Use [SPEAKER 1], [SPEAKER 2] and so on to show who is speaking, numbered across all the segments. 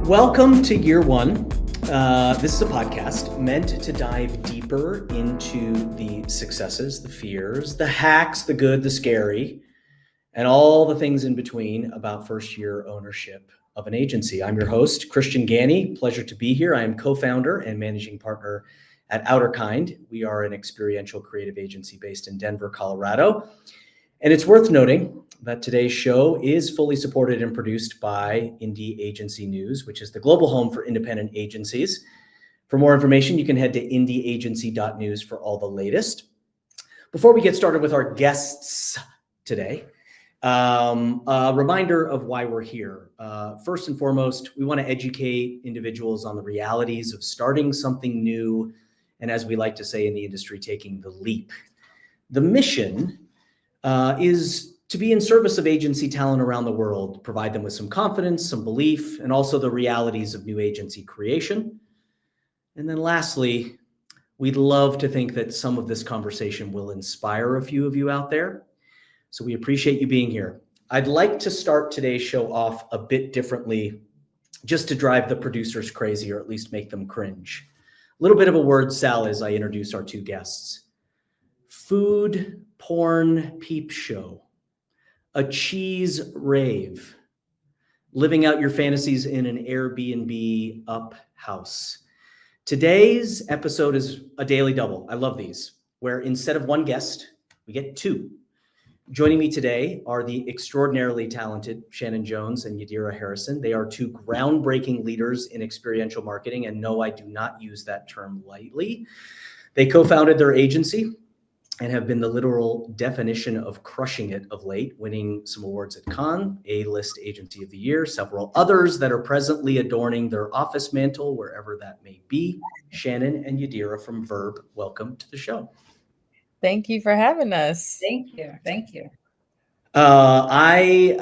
[SPEAKER 1] Welcome to year one. This is a podcast meant to dive deeper into the successes, the fears, the hacks, the good, the scary, and all the things in between about first year ownership of an agency. I'm your host, Christian Gani. Pleasure to be here. I am co-founder and managing partner at Outerkind. We are an experiential creative agency based in Denver, Colorado. And it's worth noting that today's show is fully supported and produced by Indie Agency News, which is the global home for independent agencies. For more information, you can head to indieagency.news for all the latest. Before we get started with our guests today, a reminder of why we're here. First and foremost, we want to educate individuals on the realities of starting something new, and as we like to say in the industry, taking the leap. The mission is to be in service of agency talent around the world, provide them with some confidence, some belief, and also the realities of new agency creation. And then lastly, we'd love to think that some of this conversation will inspire a few of you out there. So we appreciate you being here. I'd like to start today's show off a bit differently, just to drive the producers crazy, or at least make them cringe. A little bit of a word salad as I introduce our two guests. Food, porn, peep show. A cheese rave, living out your fantasies in an Airbnb up house. Today's episode is a daily double. I love these, where instead of one guest, we get two. Joining me today are the extraordinarily talented Shannon Jones and Yadira Harrison. They are two groundbreaking leaders in experiential marketing, and no, I do not use that term lightly. They co-founded their agency and have been the literal definition of crushing it of late, winning some awards at Cannes, A-List Agency of the Year, several others that are presently adorning their office mantle, wherever that may be. Shannon and Yadira from Verb, welcome to the show.
[SPEAKER 2] Thank you for having us.
[SPEAKER 3] Thank you. Thank you.
[SPEAKER 1] I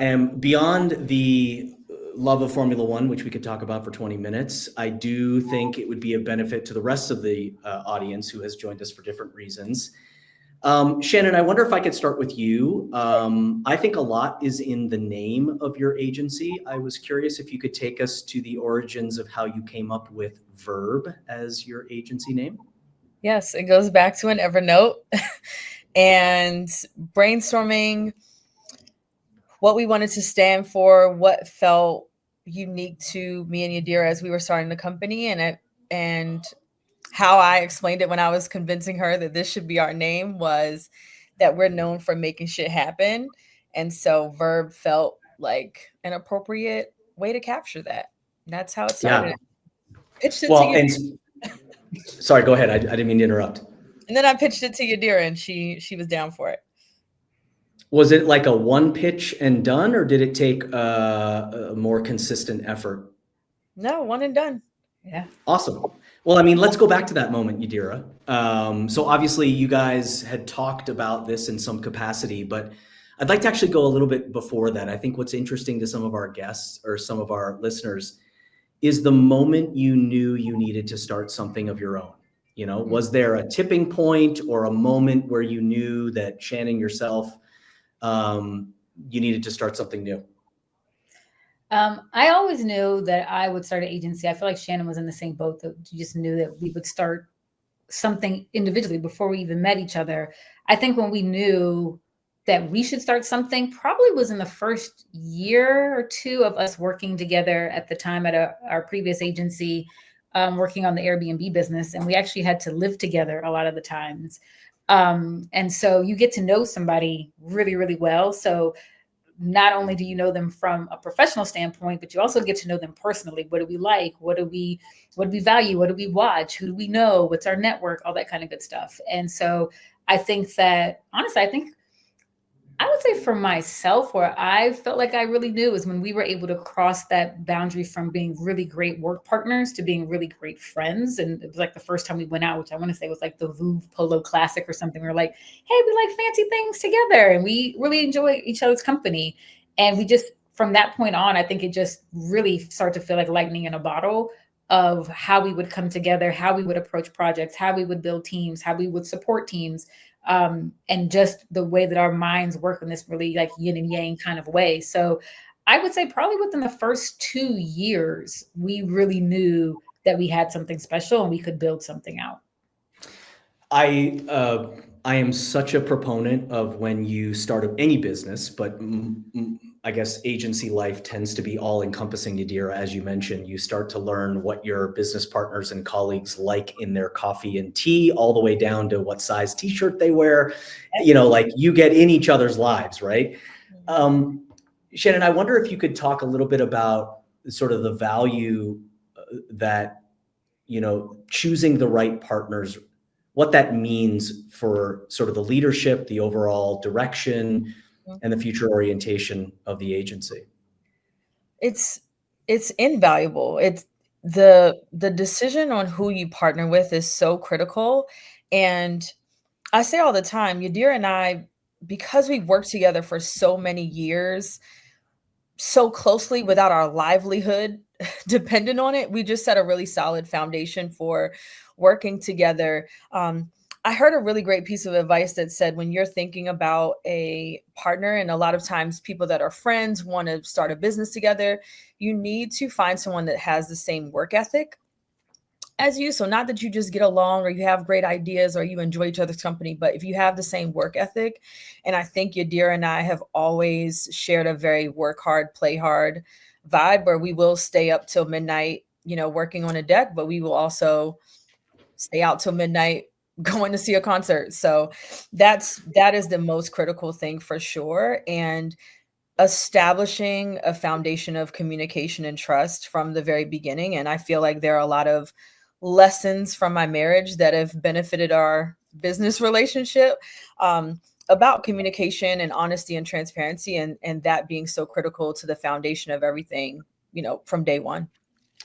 [SPEAKER 1] am beyond the love of Formula One, which we could talk about for 20 minutes. I do think it would be a benefit to the rest of the audience who has joined us for different reasons. Shannon, I wonder if I could start with you. I think a lot is in the name of your agency. I was curious if you could take us to the origins of how you came up with Verb as your agency name.
[SPEAKER 2] Yes, it goes back to an Evernote and brainstorming what we wanted to stand for, what felt unique to me and Yadira as we were starting the company, and how I explained it when I was convincing her that this should be our name was that we're known for making shit happen. And so Verb felt like an appropriate way to capture that. And that's how it started.
[SPEAKER 1] Yeah.
[SPEAKER 2] Pitched it to Yadira.
[SPEAKER 1] Sorry, go ahead. I didn't mean to interrupt.
[SPEAKER 2] And then I pitched it to Yadira and she was down for it.
[SPEAKER 1] Was it like a one pitch and done, or did it take a more consistent effort?
[SPEAKER 2] No, one and done.
[SPEAKER 3] Yeah.
[SPEAKER 1] Awesome. Well, I mean, let's go back to that moment, Yadira. So obviously you guys had talked about this in some capacity, but I'd like to actually go a little bit before that. I think what's interesting to some of our guests or some of our listeners is the moment you knew you needed to start something of your own. You know, was there a tipping point or a moment where you knew that Shannon yourself, you needed to start something new?
[SPEAKER 3] I always knew that I would start an agency. I feel like Shannon was in the same boat, that you just knew that we would start something individually before we even met each other. I think when we knew that we should start something probably was in the first year or two of us working together at the time at our previous agency, working on the Airbnb business. And we actually had to live together a lot of the times. And so you get to know somebody really, really well. So not only do you know them from a professional standpoint, but you also get to know them personally. What do we like? What do we value? What do we watch? Who do we know? What's our network? All that kind of good stuff. And so I think that, honestly, I would say for myself, where I felt like I really knew is when we were able to cross that boundary from being really great work partners to being really great friends. And it was like the first time we went out, which I want to say was like the Vouv Polo Classic or something. We were like, hey, we like fancy things together and we really enjoy each other's company. And we just, from that point on, I think it just really started to feel like lightning in a bottle of how we would come together, how we would approach projects, how we would build teams, how we would support teams. And just the way that our minds work in this really like yin and yang kind of way. So I would say probably within the first 2 years, we really knew that we had something special and we could build something out.
[SPEAKER 1] I am such a proponent of when you start any business, but I guess agency life tends to be all encompassing, Yadira. As you mentioned, you start to learn what your business partners and colleagues like in their coffee and tea, all the way down to what size t-shirt they wear. Like you get in each other's lives, right? Shannon, I wonder if you could talk a little bit about sort of the value that, choosing the right partners, what that means for sort of the leadership, the overall direction, and the future orientation of the agency.
[SPEAKER 2] It's invaluable. It's the decision on who you partner with is so critical. And I say all the time, Yadira and I, because we've worked together for so many years, so closely without our livelihood dependent on it, we just set a really solid foundation for working together. I heard a really great piece of advice that said, when you're thinking about a partner, and a lot of times people that are friends want to start a business together, you need to find someone that has the same work ethic as you. So not that you just get along or you have great ideas or you enjoy each other's company, but if you have the same work ethic. And I think Yadira and I have always shared a very work hard, play hard vibe, where we will stay up till midnight, working on a deck, but we will also stay out till midnight going to see a concert. So that is the most critical thing for sure. And establishing a foundation of communication and trust from the very beginning. And I feel like there are a lot of lessons from my marriage that have benefited our business relationship, about communication and honesty and transparency, and that being so critical to the foundation of everything, from day one.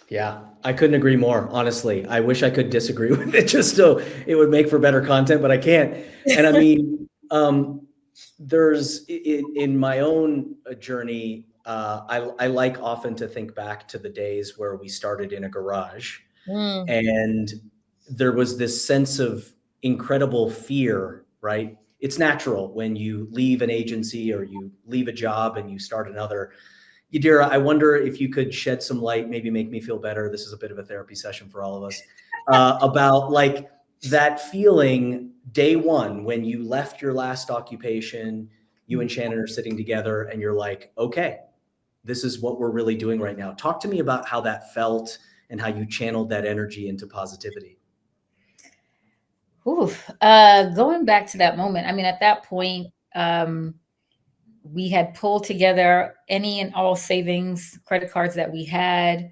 [SPEAKER 1] Yeah, I couldn't agree more. Honestly, I wish I could disagree with it just so it would make for better content, but I can't. And I mean, there's in my own journey, I like often to think back to the days where we started in a garage, and there was this sense of incredible fear, right? It's natural when you leave an agency or you leave a job and you start another. Yadira, I wonder if you could shed some light, maybe make me feel better. This is a bit of a therapy session for all of us, about like that feeling day one when you left your last occupation, you and Shannon are sitting together and you're like, okay, this is what we're really doing right now. Talk to me about how that felt and how you channeled that energy into positivity.
[SPEAKER 3] Going back to that moment, I mean, at that point, we had pulled together any and all savings credit cards that we had.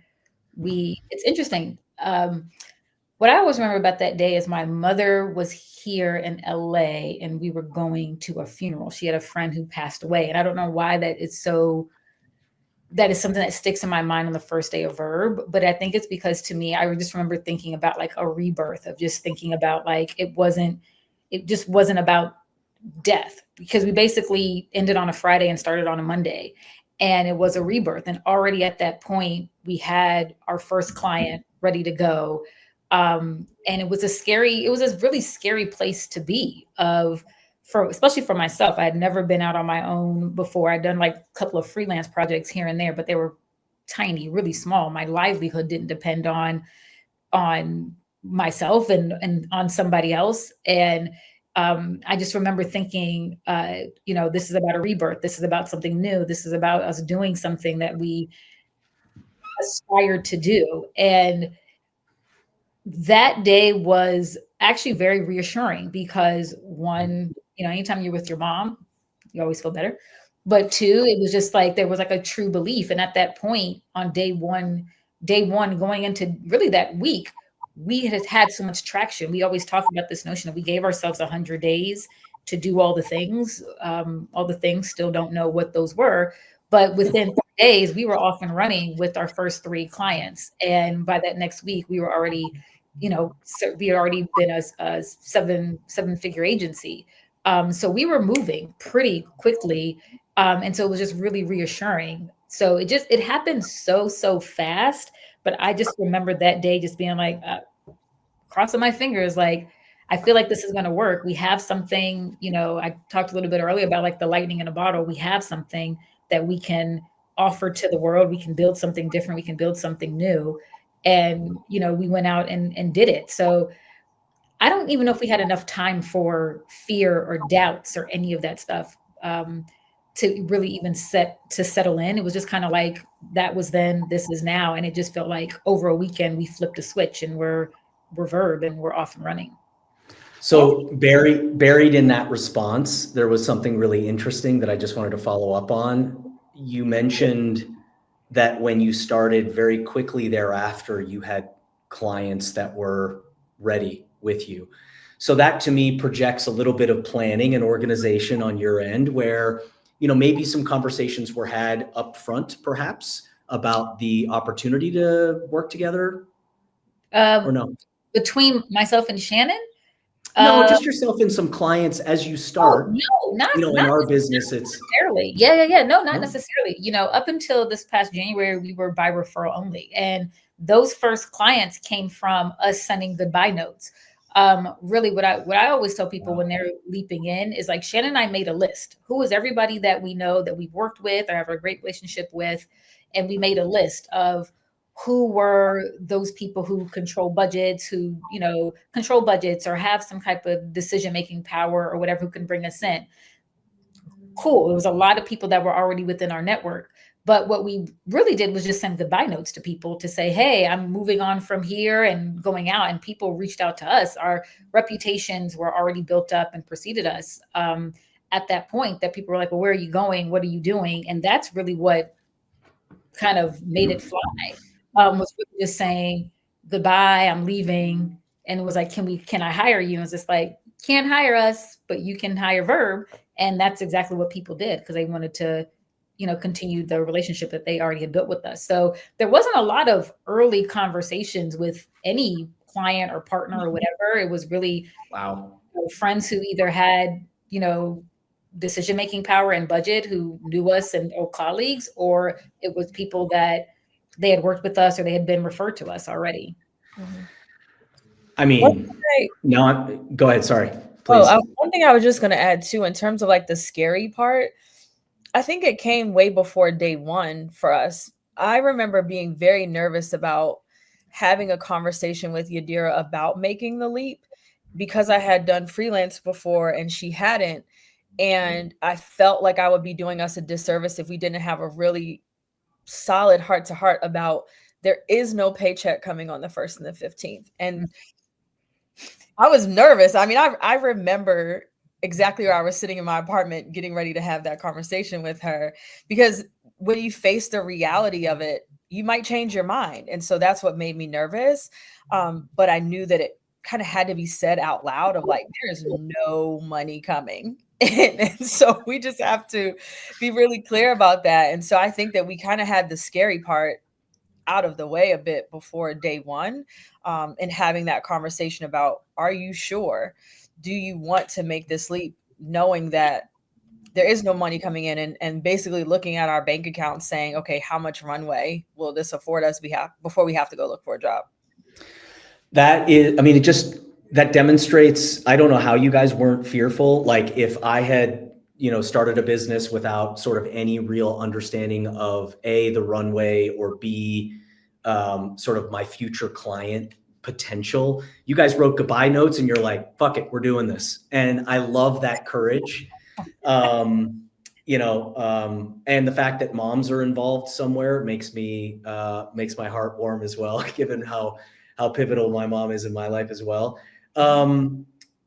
[SPEAKER 3] It's interesting. What I always remember about that day is my mother was here in LA and we were going to a funeral. She had a friend who passed away. And I don't know why that is something that sticks in my mind on the first day of Verb. But I think it's because, to me, I just remember thinking about like a rebirth, of just thinking about like, it just wasn't about death, because we basically ended on a Friday and started on a Monday, and it was a rebirth. And already at that point, we had our first client ready to go. And it was a really scary place to be, especially for myself. I had never been out on my own before. I'd done like a couple of freelance projects here and there, but they were tiny, really small. My livelihood didn't depend on myself and on somebody else. And I just remember thinking, this is about a rebirth. This is about something new. This is about us doing something that we aspired to do. And that day was actually very reassuring, because one, anytime you're with your mom, you always feel better. But two, it was just like, there was like a true belief. And at that point, on day one, going into really that week, we had so much traction. We always talk about this notion that we gave ourselves 100 days to do all the things. Still don't know what those were, but within 3 days, we were off and running with our first 3 clients. And by that next week, we were already, we had already been a seven-figure agency. So we were moving pretty quickly. And so it was just really reassuring. So it happened so fast. But I just remember that day just being like, crossing my fingers, like, I feel like this is going to work. We have something, I talked a little bit earlier about like the lightning in a bottle. We have something that we can offer to the world. We can build something different. We can build something new. And, we went out and did it. So I don't even know if we had enough time for fear or doubts or any of that stuff, to really even settle in. It was just kind of like, that was then, this is now. And it just felt like over a weekend, we flipped a switch and we're verb and we're off and running.
[SPEAKER 1] So buried in that response, there was something really interesting that I just wanted to follow up on. You mentioned that when you started, very quickly thereafter, you had clients that were ready with you. So that to me projects a little bit of planning and organization on your end, where, maybe some conversations were had up front, perhaps, about the opportunity to work together, or no?
[SPEAKER 3] Between myself and Shannon?
[SPEAKER 1] No, just yourself and some clients as you start.
[SPEAKER 3] No, not
[SPEAKER 1] in our business, it's
[SPEAKER 3] necessarily. Yeah. No, not necessarily. Up until this past January, we were by referral only. And those first clients came from us sending goodbye notes. Really what I always tell people when they're leaping in is like, Shannon and I made a list. Who is everybody that we know that we've worked with or have a great relationship with? And we made a list of who were those people who control budgets, who, control budgets or have some type of decision-making power or whatever, who can bring us in. Cool. It was a lot of people that were already within our network. But what we really did was just send goodbye notes to people to say, hey, I'm moving on from here and going out. And people reached out to us. Our reputations were already built up and preceded us at that point, that people were like, well, where are you going? What are you doing? And that's really what kind of made it fly. Was really just saying goodbye, I'm leaving. And it was like, can I hire you? And it's just like, can't hire us, but you can hire Verb. And that's exactly what people did, because they wanted to, continue the relationship that they already had built with us. So there wasn't a lot of early conversations with any client or partner or whatever. It was really friends who either had, decision-making power and budget, who knew us and or colleagues, or it was people that they had worked with us or they had been referred to us already.
[SPEAKER 1] I mean, no, go ahead. Sorry, please.
[SPEAKER 2] One thing I was just going to add too, in terms of like the scary part, I think it came way before day one for us. I remember being very nervous about having a conversation with Yadira about making the leap, because I had done freelance before and she hadn't. And I felt like I would be doing us a disservice if we didn't have a really solid heart to heart about, there is no paycheck coming on the 1st and the 15th. And I was nervous. I mean, I remember exactly where I was sitting in my apartment getting ready to have that conversation with her, because when you face the reality of it, you might change your mind. And so that's what made me nervous. But I knew that it kind of had to be said out loud, of like, there's no money coming. And so we just have to be really clear about that. And so I think that we kind of had the scary part out of the way a bit before day one, and having that conversation about, are you sure? Do you want to make this leap, knowing that there is no money coming in, and basically looking at our bank account saying, okay, how much runway will this afford us before we have to go look for a job?
[SPEAKER 1] That is, I mean, that demonstrates, I don't know how you guys weren't fearful. Like, if I had, started a business without sort of any real understanding of A, the runway, or B, sort of my future client potential, you guys wrote goodbye notes and you're like, fuck it, we're doing this. And I love that courage. And the fact that moms are involved somewhere makes my heart warm as well, given how pivotal my mom is in my life as well.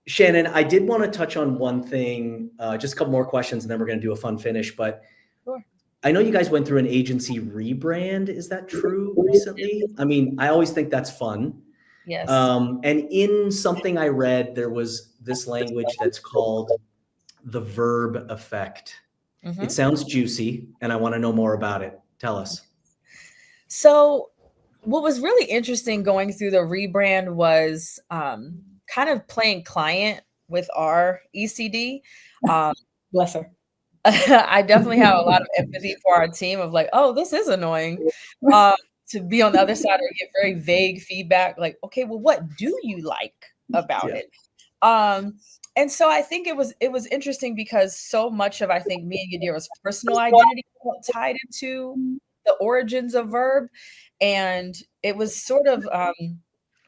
[SPEAKER 1] Shannon, I did want to touch on one thing, just a couple more questions, and then we're going to do a fun finish. But
[SPEAKER 2] sure.
[SPEAKER 1] I know you guys went through an agency rebrand. Is that true recently? I mean, I always think that's fun.
[SPEAKER 2] Yes.
[SPEAKER 1] And in something I read, there was this language that's called the verb effect. Mm-hmm. It sounds juicy, and I want to know more about it. Tell us.
[SPEAKER 2] So what was really interesting going through the rebrand was kind of playing client with our ECD.
[SPEAKER 3] Bless her.
[SPEAKER 2] I definitely have a lot of empathy for our team of like, oh, this is annoying. To be on the other side or get very vague feedback, like, okay, well, what do you like about it? And so I think it was interesting because so much of, I think, me and Yadira's personal identity felt tied into the origins of verb, and it was sort of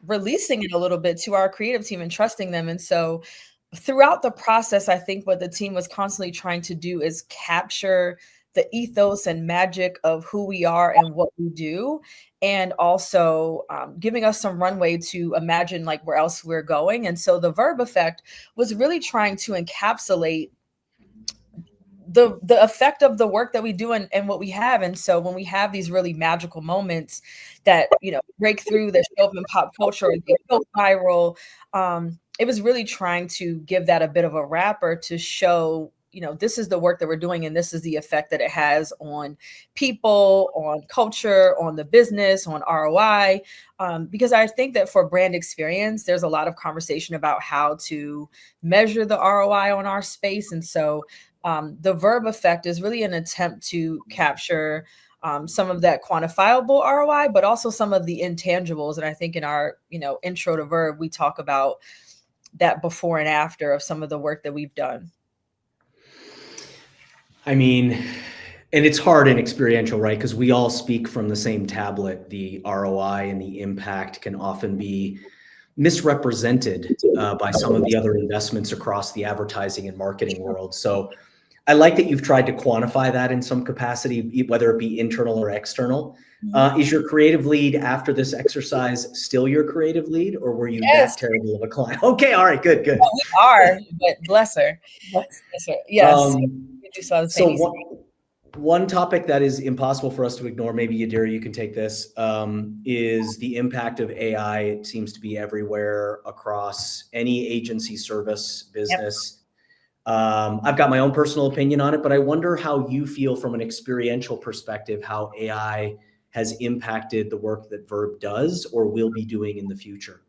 [SPEAKER 2] releasing it a little bit to our creative team and trusting them. And so throughout the process, I think what the team was constantly trying to do is capture the ethos and magic of who we are and what we do, and also giving us some runway to imagine like where else we're going. And so the verb effect was really trying to encapsulate the effect of the work that we do and what we have. And so when we have these really magical moments that, you know, break through, that show up in pop culture, or they go viral, it was really trying to give that a bit of a wrapper to show, you know, this is the work that we're doing and this is the effect that it has on people, on culture, on the business, on ROI. Because I think that for brand experience, there's a lot of conversation about how to measure the ROI on our space. And so the verb effect is really an attempt to capture some of that quantifiable ROI, but also some of the intangibles. And I think in our, you know, intro to verb, we talk about that before and after of some of the work that we've done.
[SPEAKER 1] I mean, and it's hard in experiential, right? Because we all speak from the same tablet. The ROI and the impact can often be misrepresented by some of the other investments across the advertising and marketing world. So I like that you've tried to quantify that in some capacity, whether it be internal or external. Is your creative lead after this exercise still your creative lead, or were you
[SPEAKER 2] Yes.
[SPEAKER 1] that terrible of a client? Okay, all right, good.
[SPEAKER 2] Well, we are, but bless her. Bless her. Yes.
[SPEAKER 1] So one topic that is impossible for us to ignore, maybe Yadira, you can take this, is the impact of AI. It seems to be everywhere across any agency, service, business. Yep. I've got my own personal opinion on it, but I wonder how you feel from an experiential perspective, how AI has impacted the work that Verb does or will be doing in the future.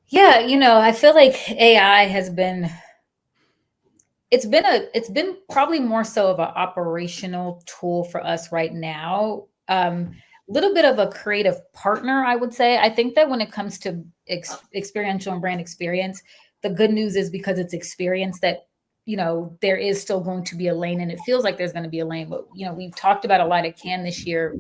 [SPEAKER 3] Yeah, you know, I feel like AI has been, it's been probably more so of an operational tool for us right now. Little bit of a creative partner, I would say. I think that when it comes to experiential and brand experience, the good news is because it's experience that, you know, there is still going to be a lane, and it feels like there's going to be a lane. But, you know, we've talked about a lot at Cannes this year.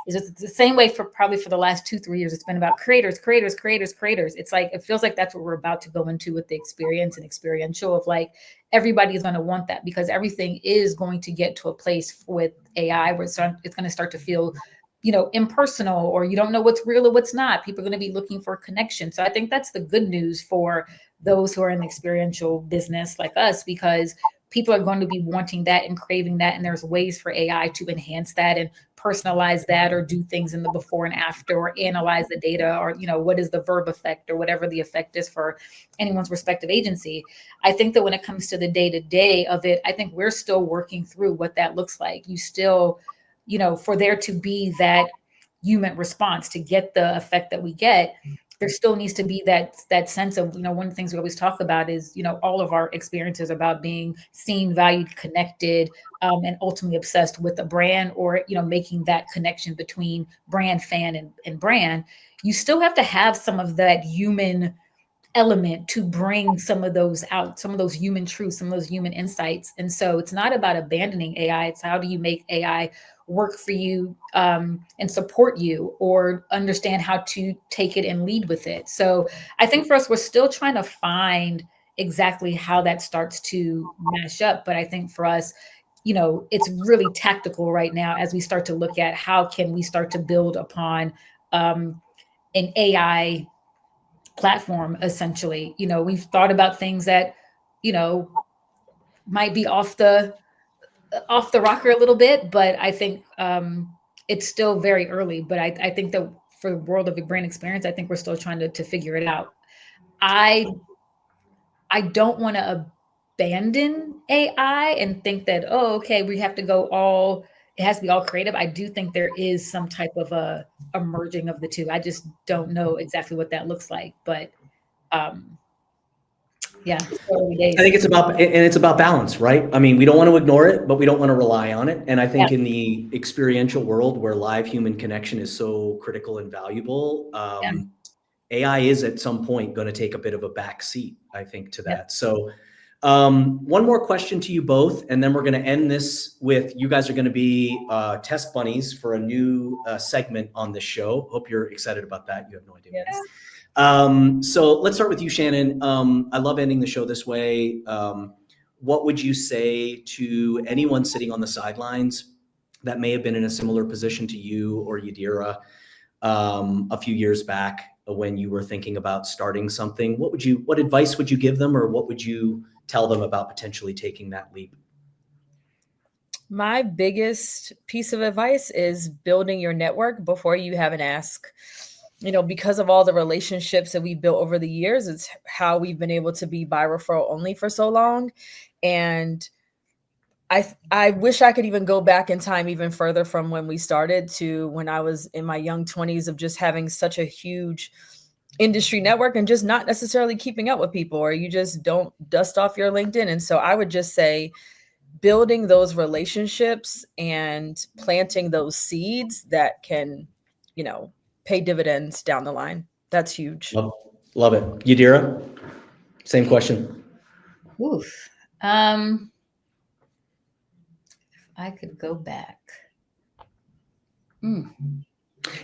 [SPEAKER 3] It's the same way for probably for the last 2-3 years. It's been about creators. It's like, it feels like that's what we're about to go into with the experience and experiential, of like, everybody's going to want that, because everything is going to get to a place with AI where it's going to start to feel, you know, impersonal, or you don't know what's real or what's not. People are going to be looking for connection. So I think that's the good news for those who are in the experiential business like us, because people are going to be wanting that and craving that. And there's ways for AI to enhance that and personalize that, or do things in the before and after, or analyze the data, or, you know, what is the verb effect, or whatever the effect is for anyone's respective agency. I think that when it comes to the day-to-day of it, I think we're still working through what that looks like. You still, you know, for there to be that human response to get the effect that we get, there still needs to be that sense of, you know, one of the things we always talk about is, you know, all of our experiences about being seen, valued, connected, and ultimately obsessed with a brand, or, you know, making that connection between brand, fan, and brand. You still have to have some of that human element to bring some of those out, some of those human truths, some of those human insights. And so it's not about abandoning AI. It's how do you make AI work for you and support you, or understand how to take it and lead with it. So I think for us, we're still trying to find exactly how that starts to mash up. But I think for us, you know, it's really tactical right now as we start to look at how can we start to build upon an AI platform. Essentially, you know, we've thought about things that, you know, might be off the rocker a little bit, but I think it's still very early. But I think that for the world of a brand experience, I think we're still trying to figure it out. I don't want to abandon AI and think that, oh, okay, we have to go all, it has to be all creative. I do think there is some type of a merging of the two. I just don't know exactly what that looks like, but yeah,
[SPEAKER 1] I think it's about balance, right? I mean, we don't want to ignore it, but we don't want to rely on it. And I think in the experiential world where live human connection is so critical and valuable, AI is at some point going to take a bit of a back seat, I think, to that.
[SPEAKER 3] Yep.
[SPEAKER 1] So one more question to you both, and then we're going to end this with, you guys are going to be test bunnies for a new segment on this show. Hope you're excited about that. You have no idea.
[SPEAKER 2] Yes.
[SPEAKER 1] So let's start with you, Shannon. I love ending the show this way. What would you say to anyone sitting on the sidelines that may have been in a similar position to you or Yadira a few years back when you were thinking about starting something? What advice would you give them, or what would you tell them about potentially taking that leap?
[SPEAKER 2] My biggest piece of advice is building your network before you have an ask. Because of all the relationships that we built over the years, it's how we've been able to be by referral only for so long. And I wish I could even go back in time even further from when we started to when I was in my young 20s, of just having such a huge industry network and just not necessarily keeping up with people, or you just don't dust off your LinkedIn. And so I would just say building those relationships and planting those seeds that can, pay dividends down the line. That's huge.
[SPEAKER 1] Love it. Yadira, same question.
[SPEAKER 3] Oof. I could go back.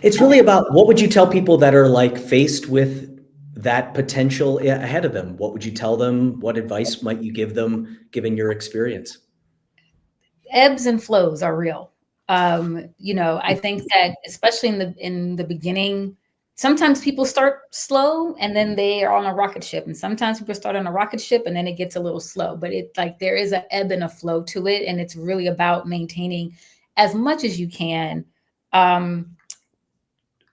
[SPEAKER 1] It's really about, what would you tell people that are like faced with that potential ahead of them? What would you tell them? What advice might you give them, given your experience?
[SPEAKER 3] Ebbs and flows are real. I think that especially in the beginning, sometimes people start slow and then they are on a rocket ship, and sometimes people start on a rocket ship and then it gets a little slow. But it's like there is an ebb and a flow to it, and it's really about maintaining as much as you can.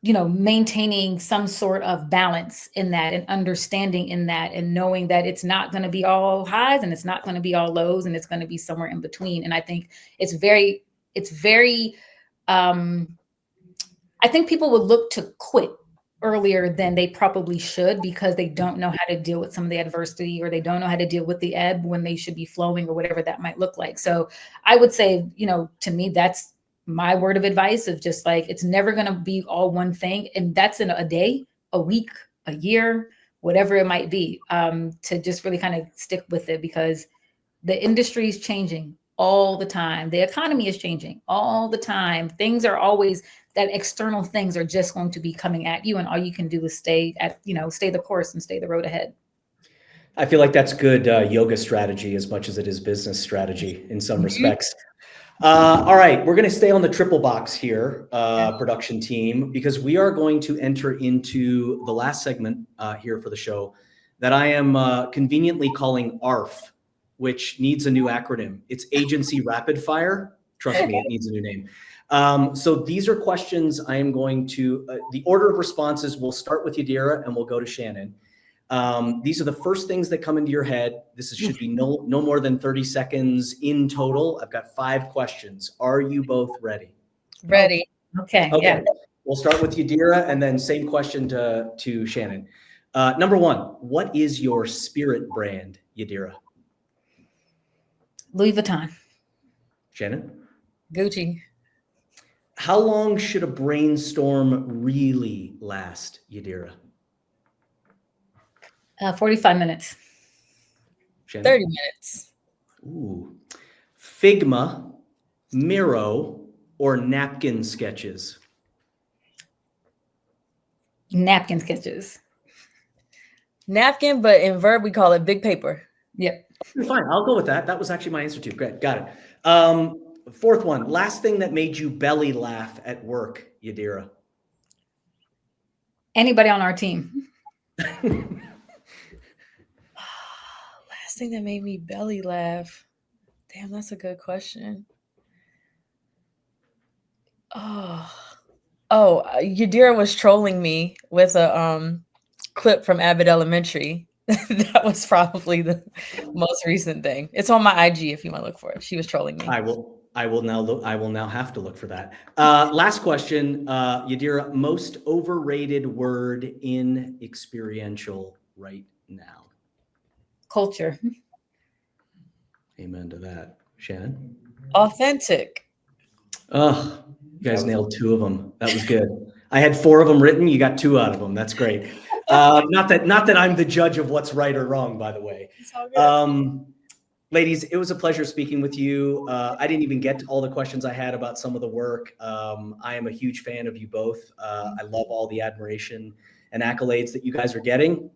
[SPEAKER 3] Maintaining some sort of balance in that, and understanding in that, and knowing that it's not going to be all highs and it's not going to be all lows, and it's going to be somewhere in between. And I think it's very, I think people would look to quit earlier than they probably should, because they don't know how to deal with some of the adversity, or they don't know how to deal with the ebb when they should be flowing, or whatever that might look like. So I would say, to me, that's my word of advice, of just like, it's never going to be all one thing. And that's in a day, a week, a year, whatever it might be, to just really kind of stick with it, because the industry is changing all the time. The economy is changing all the time. Things are always, that external things are just going to be coming at you. And all you can do is stay the course and stay the road ahead.
[SPEAKER 1] I feel like that's good yoga strategy as much as it is business strategy in some respects. All right, we're going to stay on the triple box here, production team, because we are going to enter into the last segment here for the show that I am conveniently calling ARF, which needs a new acronym. It's Agency Rapid Fire. Trust me, it needs a new name. So these are questions I am going to, the order of responses, we'll start with Yadira and we'll go to Shannon. These are the first things that come into your head. Should be no more than 30 seconds in total. I've got 5 questions. Are you both ready?
[SPEAKER 2] Ready.
[SPEAKER 3] Okay. Yeah.
[SPEAKER 1] We'll start with Yadira and then same question to Shannon. Number 1, what is your spirit brand, Yadira?
[SPEAKER 3] Louis Vuitton.
[SPEAKER 1] Shannon?
[SPEAKER 2] Gucci.
[SPEAKER 1] How long should a brainstorm really last, Yadira?
[SPEAKER 3] 45 minutes.
[SPEAKER 1] Shannon?
[SPEAKER 2] 30 minutes.
[SPEAKER 1] Ooh. Figma, Miro, or napkin sketches?
[SPEAKER 3] Napkin sketches.
[SPEAKER 2] Napkin, but in Verb, we call it big paper.
[SPEAKER 3] Yep.
[SPEAKER 1] Fine, I'll go with that. That was actually my answer too. Great, got it. 4th one, last thing that made you belly laugh at work, Yadira?
[SPEAKER 3] Anybody on our team.
[SPEAKER 2] Last thing that made me belly laugh. Damn, that's a good question. Yadira was trolling me with a clip from Abbott Elementary. That was probably the most recent thing. It's on my IG if you want to look for it. She was trolling me.
[SPEAKER 1] I will now have to look for that. Last question, Yadira, most overrated word in Experiential right now?
[SPEAKER 3] Culture.
[SPEAKER 1] Amen to that. Shannon?
[SPEAKER 2] Authentic.
[SPEAKER 1] Oh, you guys nailed 2 of them. That was good. I had 4 of them written. You got 2 out of them. That's great. Not that I'm the judge of what's right or wrong, by the way.
[SPEAKER 2] It's all good.
[SPEAKER 1] Ladies, it was a pleasure speaking with you. I didn't even get to all the questions I had about some of the work. I am a huge fan of you both. I love all the admiration and accolades that you guys are getting.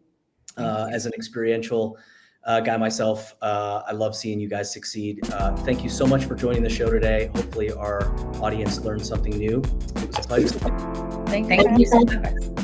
[SPEAKER 1] As an experiential guy myself, I love seeing you guys succeed. Thank you so much for joining the show today. Hopefully our audience learned something new. It was a pleasure.
[SPEAKER 2] Thank
[SPEAKER 3] Thank you so much.